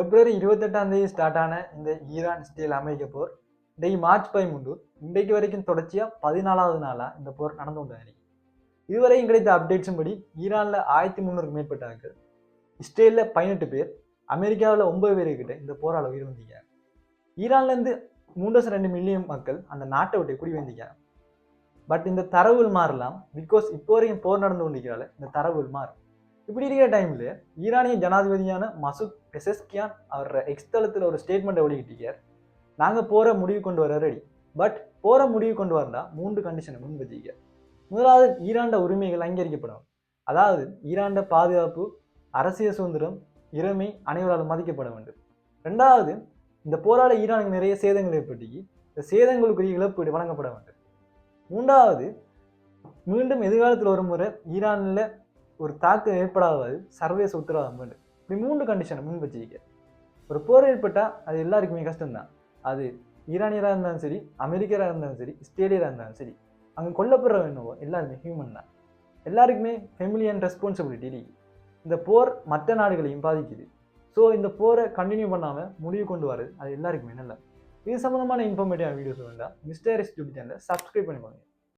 பிப்ரவரி 28 start ஆன இந்த Iran Israel அமெரிக்க போர் இன்றைக்கு மார்ச் 13 இன்றைக்கு வரைக்கும் தொடர்ச்சியா 14வது நாளா இந்த போர் நடந்து கொண்டு இதுவரையும் கிடைத்த அப்டேட்ஸும் படி ஈரான்ல 1300க்கு மேற்பட்டார்கள், இஸ்ரேல்ல 18 பேர், அமெரிக்காவில் 9 பேருக்கிட்ட இந்த போரால் உயிர் வந்தீங்க. ஈரான்ல இருந்து 3.2 மில்லியன் மக்கள் அந்த நாட்டை விட்டு குடி வந்தீங்க. பட் இந்த தரவுகள் மாறலாம், பிகாஸ் இப்போ வரைக்கும் போர் நடந்து கொண்டிருக்கிறால இந்த தரவுகள் மாறும். இப்படி இருக்கிற டைம்ல ஈரானிய ஜனாதிபதியான மசூத் பெசஸ்கியான் அவர் எக்ஸ் தளத்தில் ஒரு ஸ்டேட்மெண்ட்டை வெளியிட்டிருக்கார். நாங்கள் போற முடிவு கொண்டு வர ரெடி, பட் போற முடிவு கொண்டு வரலாம் 3 கண்டிஷனை முன்வச்சிக்க. முதலாவது, ஈரான்ட உரிமைகள் அங்கீகரிக்கப்படும். அதாவது ஈரான்ட பாதுகாப்பு, அரசியல் சுதந்திரம், இறைமை அனைவராலும் மதிக்கப்பட வேண்டும். ரெண்டாவது, இந்த போராட ஈரானுக்கு நிறைய சேதங்கள் ஏற்பட்டு இந்த சேதங்களுக்குரிய இழப்பீடு வழங்கப்பட வேண்டும். மூன்றாவது, மீண்டும் எதிர்காலத்தில் ஒரு முறை ஈரானில் ஒரு தாக்கம் ஏற்படாதவாறு சர்வதேச உத்தரவாதம் வேண்டும். இப்படி 3 கண்டிஷனை முன் வச்சிருக்க. ஒரு போர் ஏற்பட்டால் அது எல்லாருக்குமே கஷ்டம்தான். அது ஈரானியராக இருந்தாலும் சரி, அமெரிக்கராக இருந்தாலும் சரி, இஸ்ரேலியராக இருந்தாலும் சரி, அங்கே கொல்லப்படுற வேணுமோ எல்லாருமே ஹியூமன் தான். எல்லாருக்குமே ஃபெமிலி அண்ட் ரெஸ்பான்சிபிலிட்டி இருக்கு. இந்த போர் மற்ற நாடுகளையும் பாதிக்குது. ஸோ இந்த போரை கண்டினியூ பண்ணாமல் முடிவு கொண்டு வரது அது எல்லாருக்குமே நல்லது. இது சம்மந்தமான இன்ஃபர்மேட்டிவான வீடியோஸ் வேண்டாம் மிஸ்டர் யூடியூப் சேனலை சப்ஸ்கிரைப் பண்ணிக்கோங்க.